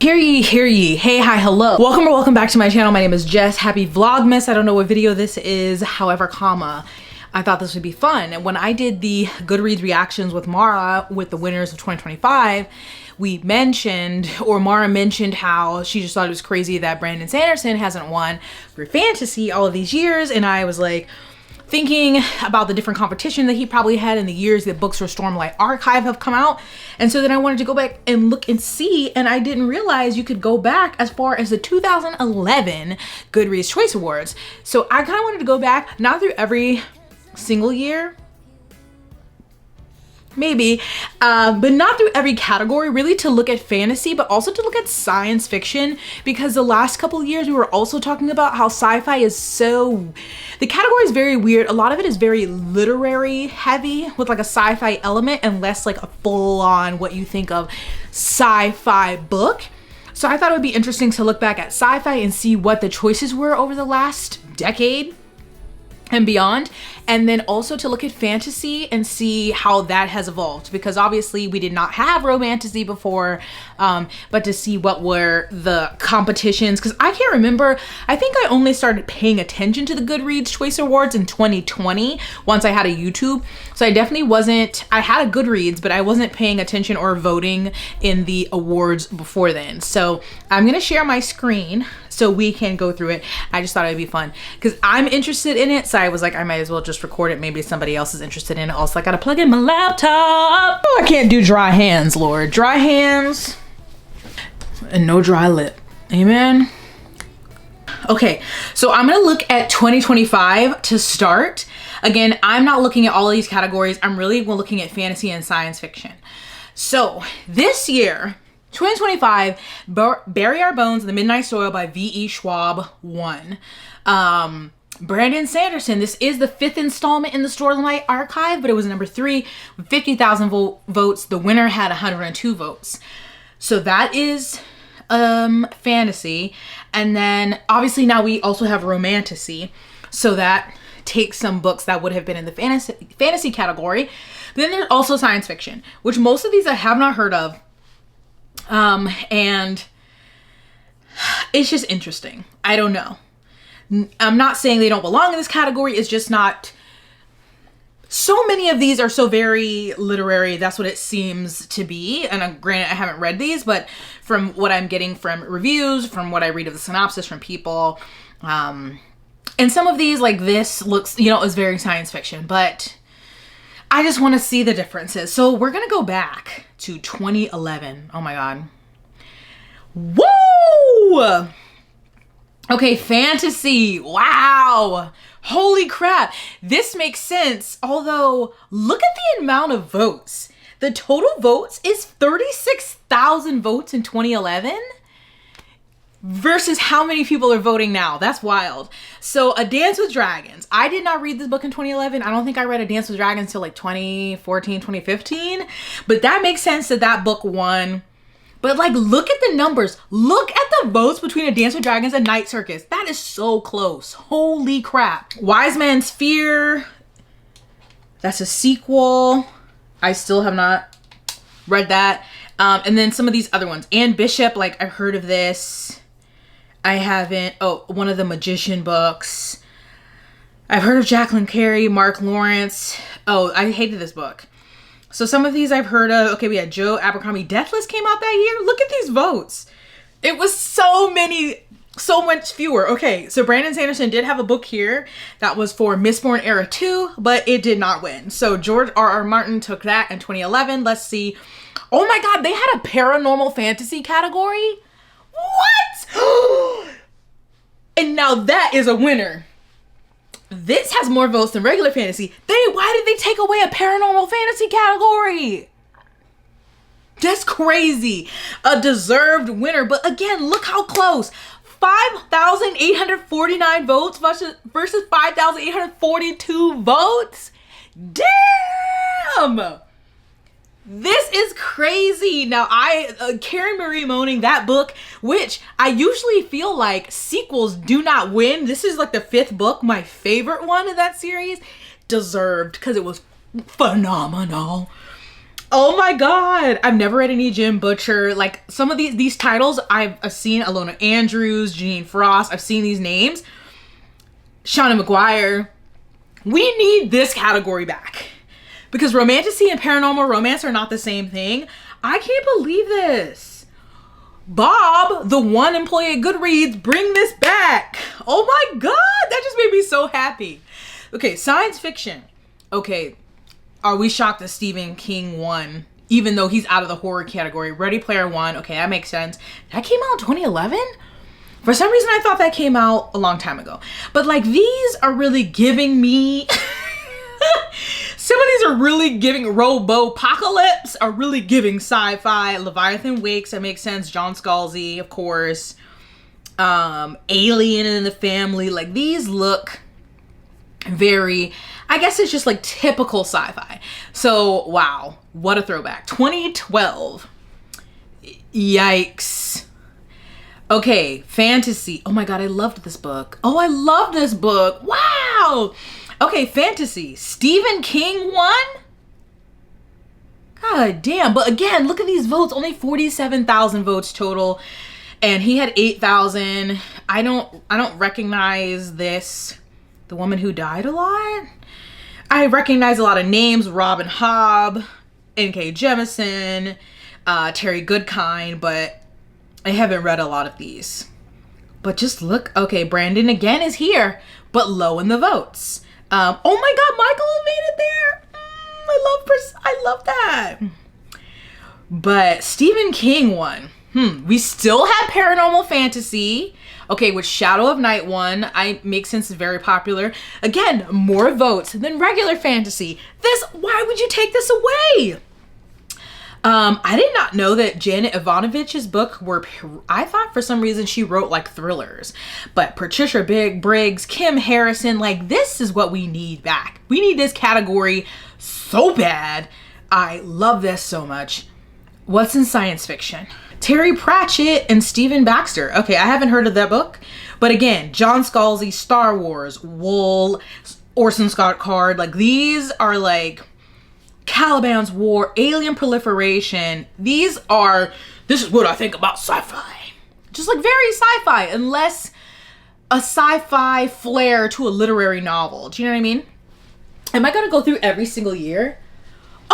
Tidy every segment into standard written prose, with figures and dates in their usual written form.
Hear ye, hear ye. Hey, hi, hello. Welcome or welcome back to my channel. My name is Jess. Happy Vlogmas. I don't know what video this is, however, I thought this would be fun. And when I did the Goodreads reactions with Mara with the winners of 2025, we mentioned, or Mara mentioned, how she just thought it was crazy that Brandon Sanderson hasn't won for fantasy all of these years. And I was like, thinking about the different competition that he probably had in the years that books for Stormlight Archive have come out. And so then I wanted to go back and look and see, and I didn't realize you could go back as far as the 2011 Goodreads Choice Awards. So I kind of wanted to go back, not through every single year, maybe, but not through every category, really, to look at fantasy, but also to look at science fiction, because the last couple of years we were also talking about how sci-fi is the category is very weird. A lot of it is very literary heavy with like a sci-fi element and less like a full-on what you think of sci-fi book. So I thought it would be interesting to look back at sci-fi and see what the choices were over the last decade and beyond, and then also to look at fantasy and see how that has evolved, because obviously we did not have romantasy before, but to see what were the competitions, because I can't remember. I think I only started paying attention to the Goodreads Choice Awards in 2020 once I had a YouTube, so I definitely wasn't, I had a Goodreads, but I wasn't paying attention or voting in the awards before then. So I'm gonna share my screen so we can go through it. I just thought it'd be fun because I'm interested in it, so I was like, I might as well just record it. Maybe somebody else is interested in it. Also, I gotta plug in my laptop. Oh, I can't do dry hands, Lord. Dry hands and no dry lip. Amen. Okay, so I'm gonna look at 2025 to start. Again, I'm not looking at all of these categories. I'm really looking at fantasy and science fiction. So this year, 2025, Bury Our Bones in the Midnight Soil by V.E. Schwab won. Brandon Sanderson, this is the 5th installment in the Stormlight Archive, but it was number 3 with 50,000 votes. The winner had 102 votes. So that is fantasy. And then obviously now we also have romantasy. So that takes some books that would have been in the fantasy category. But then there's also science fiction, which most of these I have not heard of. And it's just interesting. I don't know. I'm not saying they don't belong in this category. It's just not. So many of these are so very literary. That's what it seems to be. And granted, I haven't read these, but from what I'm getting from reviews, from what I read of the synopsis from people, and some of these, like this, looks, is very science fiction, but I just want to see the differences. So we're going to go back to 2011. Oh my God. Woo! Okay, fantasy. Wow. Holy crap. This makes sense. Although, look at the amount of votes. The total votes is 36,000 votes in 2011 versus how many people are voting now. That's wild. So A Dance with Dragons. I did not read this book in 2011. I don't think I read A Dance with Dragons till like 2014, 2015. But that makes sense that that book won. But like, look at the numbers. Look at the votes between A Dance with Dragons and Night Circus. That is so close. Holy crap. Wise Man's Fear. That's a sequel. I still have not read that. And then some of these other ones. Anne Bishop, like I've heard of this. I haven't. Oh, one of the Magician books. I've heard of Jacqueline Carey, Mark Lawrence. Oh, I hated this book. So some of these I've heard of. Okay, we had Joe Abercrombie. Deathless came out that year. Look at these votes. It was so much fewer. Okay, so Brandon Sanderson did have a book here that was for Mistborn Era 2, but it did not win. So George R.R. Martin took that in 2011. Let's see. Oh my God, they had a paranormal fantasy category? What? And now that is a winner. This has more votes than regular fantasy. Why did they take away a paranormal fantasy category? That's crazy. A deserved winner. But again, look how close. 5,849 votes versus 5,842 votes. Damn. This is crazy. Now, Karen Marie Moaning, that book, which I usually feel like sequels do not win. This is like the 5th book, my favorite one of that series. Deserved, because it was phenomenal. Oh my god, I've never read any Jim Butcher. Like some of these titles I've seen. Alona Andrews, Janine Frost. I've seen these names. Shauna McGuire. We need this category back because romantasy and paranormal romance are not the same thing. I can't believe this. Bob, the one employee at Goodreads, bring this back. Oh my god, that just made me so happy. Okay, science fiction. Okay, are we shocked that Stephen King won, even though he's out of the horror category? Ready Player One, okay, that makes sense. That came out in 2011? For some reason, I thought that came out a long time ago. But like, these are really giving me... Some of these are really giving Robopocalypse, are really giving sci-fi. Leviathan Wakes, that makes sense. John Scalzi, of course. Alien in the Family. Like, these look very... I guess it's just like typical sci-fi. So, wow. What a throwback. 2012. Yikes. Okay, fantasy. Oh my god, I loved this book. Oh, I love this book. Wow. Okay, fantasy. Stephen King won? God damn. But again, look at these votes. Only 47,000 votes total. And he had 8,000. I don't recognize this. The Woman Who Died a lot? I recognize a lot of names. Robin Hobb, N.K. Jemisin, Terry Goodkind, but I haven't read a lot of these. But just look. Okay, Brandon again is here, but low in the votes. Oh my god, Michael made it there. I love that. But Stephen King won. We still had paranormal fantasy. Okay, which Shadow of Night won. Makes sense, it's very popular. Again, more votes than regular fantasy. Why would you take this away? I did not know that Janet Ivanovich's book I thought for some reason she wrote like thrillers. But Patricia Briggs, Kim Harrison, like this is what we need back. We need this category so bad. I love this so much. What's in science fiction? Terry Pratchett and Stephen Baxter. Okay, I haven't heard of that book. But again, John Scalzi, Star Wars, Wool, Orson Scott Card. Like these are like Caliban's War, Alien Proliferation. This is what I think about sci-fi. Just like very sci-fi, unless a sci-fi flair to a literary novel. Do you know what I mean? Am I gonna go through every single year?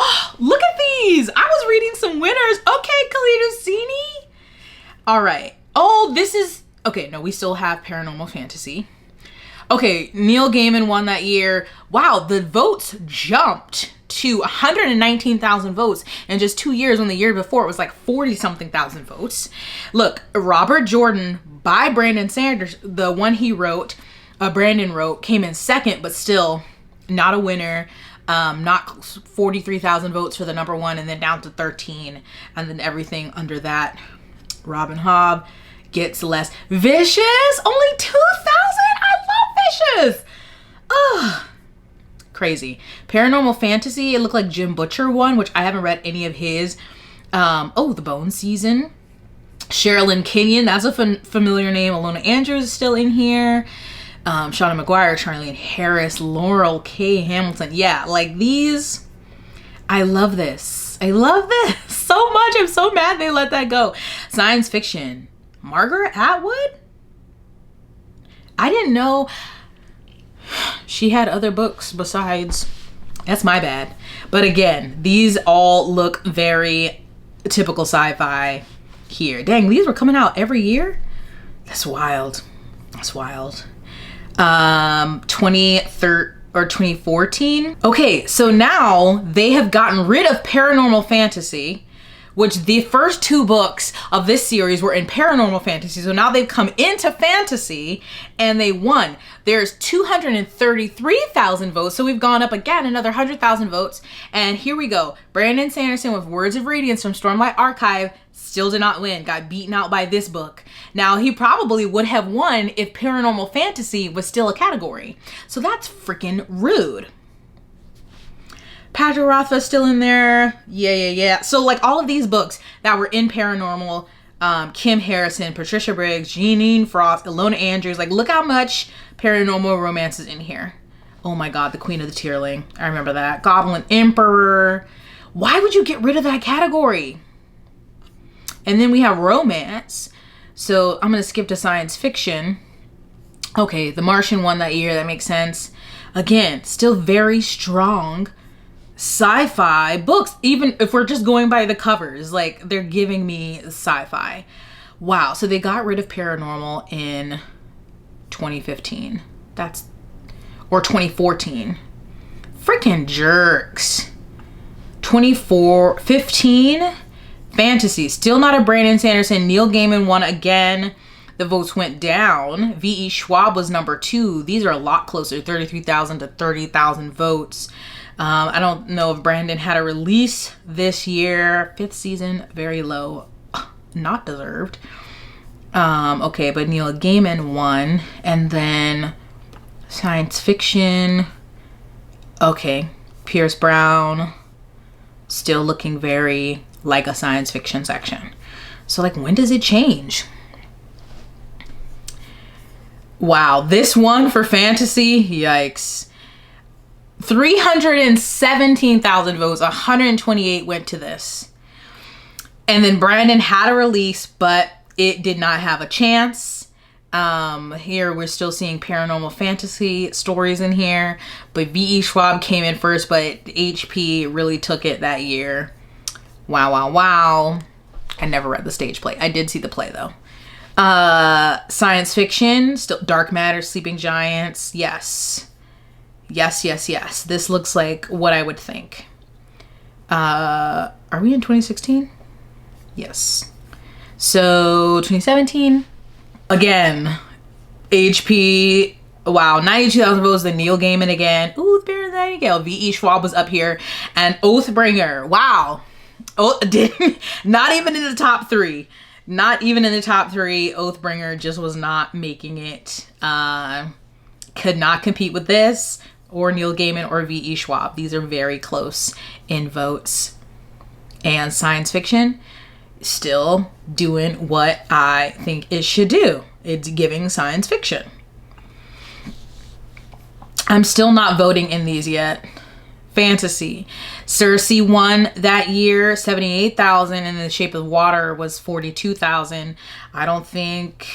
Oh, look at these. I was reading some winners. Okay, Khalid Hosseini. All right. Oh, this is... Okay, no, we still have paranormal fantasy. Okay, Neil Gaiman won that year. Wow, the votes jumped to 119,000 votes in just 2 years, when the year before it was like 40-something thousand votes. Look, Robert Jordan by Brandon Sanders, the one he wrote, Brandon wrote, came in second, but still not a winner. Not 43,000 votes for the number one, and then down to 13, and then everything under that. Robin Hobb gets less. Vicious, only 2,000. I love Vicious. Ugh, crazy. Paranormal fantasy. It looked like Jim Butcher won, which I haven't read any of his. Oh, The Bone Season. Sherilyn Kenyon, that's a familiar name. Alona Andrews is still in here. Shauna McGuire, Charlene Harris, Laurel K. Hamilton. Yeah, like these, I love this. I love this so much. I'm so mad they let that go. Science fiction. Margaret Atwood? I didn't know she had other books besides. That's my bad. But again, these all look very typical sci-fi here. Dang, these were coming out every year? That's wild. That's wild. 2014. Okay, so now they have gotten rid of paranormal fantasy, which the first two books of this series were in paranormal fantasy. So now they've come into fantasy and they won. There's 233,000 votes. So we've gone up again another 100,000 votes. And here we go. Brandon Sanderson with Words of Radiance from Stormlight Archive still did not win. Got beaten out by this book. Now, he probably would have won if paranormal fantasy was still a category. So that's freaking rude. Patrick Rothfuss still in there. Yeah. So like all of these books that were in paranormal, Kim Harrison, Patricia Briggs, Janine Frost, Ilona Andrews, like look how much paranormal romance is in here. Oh my God, The Queen of the Tearling. I remember that. Goblin Emperor. Why would you get rid of that category? And then we have romance. So I'm going to skip to science fiction. Okay, The Martian won that year. That makes sense. Again, still very strong sci-fi books. Even if we're just going by the covers, like they're giving me sci-fi. Wow. So they got rid of paranormal in 2015. Or 2014. Freaking jerks. 2015. Fantasy, still not a Brandon Sanderson. Neil Gaiman won again. The votes went down. V.E. Schwab was number 2. These are a lot closer, 33,000 to 30,000 votes. I don't know if Brandon had a release this year. 5th season, very low. Not deserved. Okay, but Neil Gaiman won. And then science fiction. Okay, Pierce Brown. Still looking very like a science fiction section. So like, when does it change? Wow, this one for fantasy, yikes. 317,000 votes, 128 went to this. And then Brandon had a release, but it did not have a chance. Here we're still seeing paranormal fantasy stories in here, but V.E. Schwab came in first, but HP really took it that year. Wow, wow, wow. I never read the stage play. I did see the play though. Science fiction, still Dark Matter, Sleeping Giants. Yes. Yes, yes, yes. This looks like what I would think. Are we in 2016? Yes. So 2017. Again, HP. Wow, 92,000 votes. The Neil Gaiman again. Ooh, Baron Nightingale. V.E. Schwab was up here. And Oathbringer. Wow. Oh, not even in the top 3. Not even in the top 3. Oathbringer just was not making it. Could not compete with this or Neil Gaiman or V.E. Schwab. These are very close in votes. And science fiction, still doing what I think it should do. It's giving science fiction. I'm still not voting in these yet. Fantasy. Circe won that year, 78,000, and The Shape of Water was 42,000. I don't think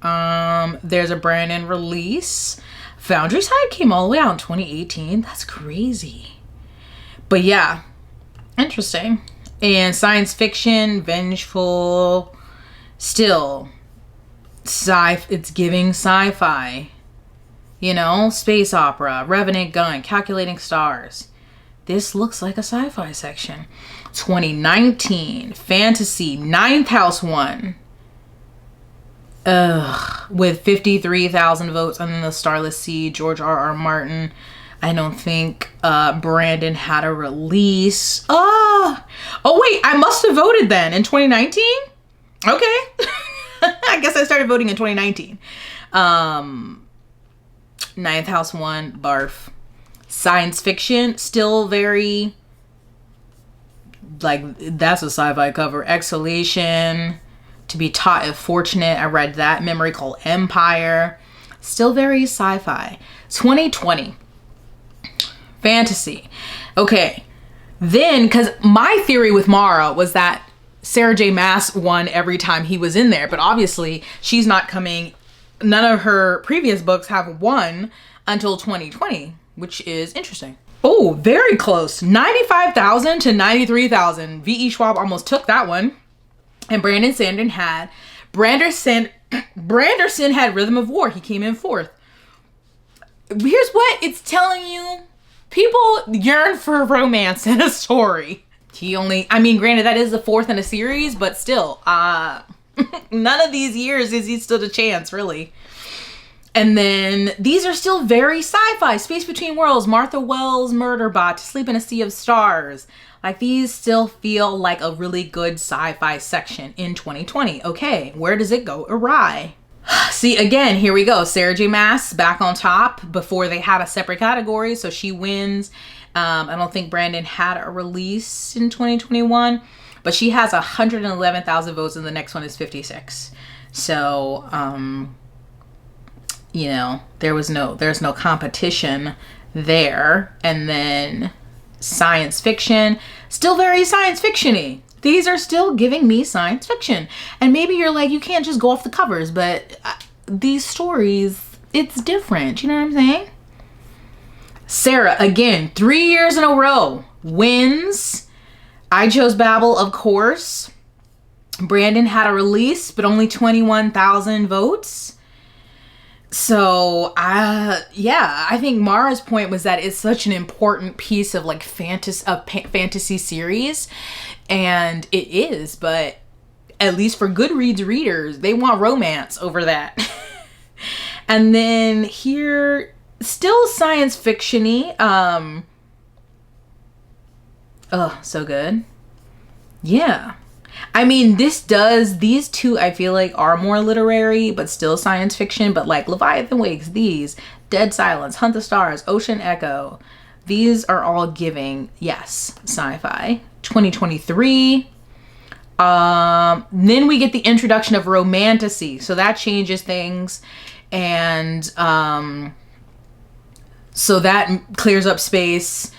there's a Brandon release. Foundry Side came all the way out in 2018. That's crazy. But yeah, interesting. And science fiction, vengeful, still it's giving sci-fi. You know, space opera, Revenant Gun, Calculating Stars. This looks like a sci-fi section. 2019, fantasy, Ninth House won. With 53,000 votes. And then The Starless Sea, George R.R. Martin. I don't think Brandon had a release. Oh wait, I must have voted then in 2019? Okay. I guess I started voting in 2019. Ninth House won, barf. Science fiction, still very, like, that's a sci-fi cover. Exhalation, To Be Taught If Fortunate, I read that. Memory Called Empire, still very sci-fi. 2020, fantasy. Okay, then, because my theory with Mara was that Sarah J. Maas won every time he was in there, but obviously she's not coming. None of her previous books have won until 2020, which is interesting. Oh, very close. 95,000 to 93,000. V.E. Schwab almost took that one. And Brandon Sanderson had Branderson had Rhythm of War. He came in 4th. Here's what it's telling you. People yearn for romance in a story. Granted, that is the 4th in a series, but still, none of these years is he stood a chance, really. And then these are still very sci-fi. Space Between Worlds, Martha Wells' Murderbot, To Sleep in a Sea of Stars. Like, these still feel like a really good sci-fi section in 2020. Okay, where does it go awry? See, again, here we go. Sarah J. Maas back on top before they had a separate category, so she wins. I don't think Brandon had a release in 2021, but she has 111,000 votes, and the next one is 56. So, you know, there's no competition there. And then science fiction, still very science fiction-y. These are still giving me science fiction. And maybe you're like, you can't just go off the covers, but these stories, it's different. You know what I'm saying? Sarah, again, 3 years in a row, wins. I chose Babel, of course. Brandon had a release, but only 21,000 votes. So, yeah, I think Mara's point was that it's such an important piece of like fantasy series, and it is, but at least for Goodreads readers, they want romance over that. And then here, still science fiction-y. Oh, so good. Yeah. I mean, these two I feel like are more literary, but still science fiction. But like Leviathan Wakes, these, Dead Silence, Hunt the Stars, Ocean Echo, these are all giving, yes, sci-fi. 2023. Then we get the introduction of romantasy. So that changes things. And so that clears up space.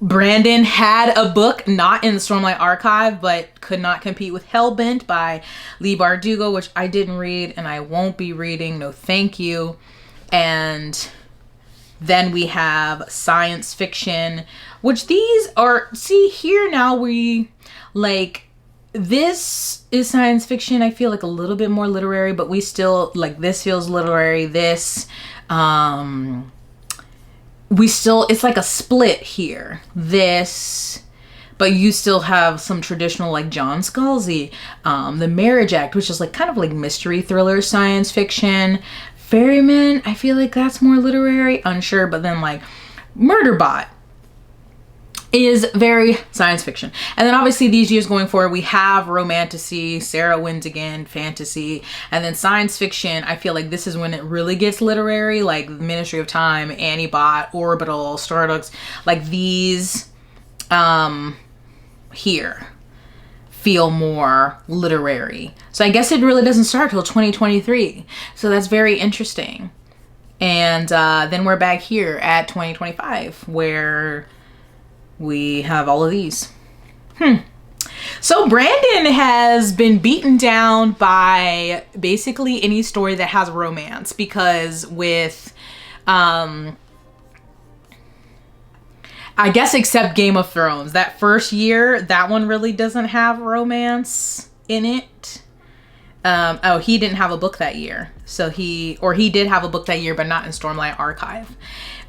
Brandon had a book not in the Stormlight Archive, but could not compete with Hellbent by Leigh Bardugo, which I didn't read and I won't be reading. No, thank you. And then we have science fiction, which these are, see here now we like, this is science fiction. I feel like a little bit more literary, but we still like, this feels literary. This, we still, it's like a split here. This, but you still have some traditional like John Scalzi, The Marriage Act, which is like kind of like mystery thriller science fiction. Ferryman, I feel like that's more literary, unsure, but then like Murderbot is very science fiction. And then obviously these years going forward, we have romantasy, Sarah wins again, fantasy, and then science fiction. I feel like this is when it really gets literary, like Ministry of Time, Annie Bot, Orbital, Stardust, like these here feel more literary. So I guess it really doesn't start till 2023. So that's very interesting. And then we're back here at 2025 where we have all of these. So Brandon has been beaten down by basically any story that has romance, because with, I guess except Game of Thrones, that first year, that one really doesn't have romance in it. Oh, he didn't have a book that year. So he did have a book that year, but not in Stormlight Archive.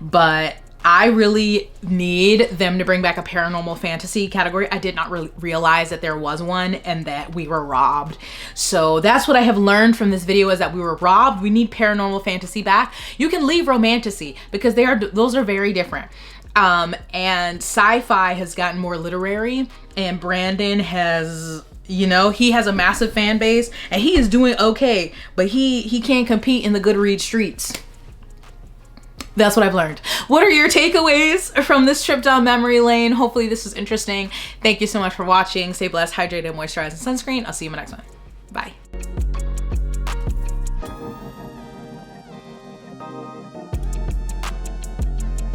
But I really need them to bring back a paranormal fantasy category. I did not really realize that there was one and that we were robbed. So that's what I have learned from this video, is that we were robbed. We need paranormal fantasy back. You can leave romantasy because those are very different. And sci-fi has gotten more literary, and Brandon has, you know, he has a massive fan base and he is doing okay, but he can't compete in the Goodreads streets. That's what I've learned. What are your takeaways from this trip down memory lane? Hopefully this was interesting. Thank you so much for watching. Stay blessed, hydrated, moisturized, and sunscreen. I'll see you in my next one. Bye.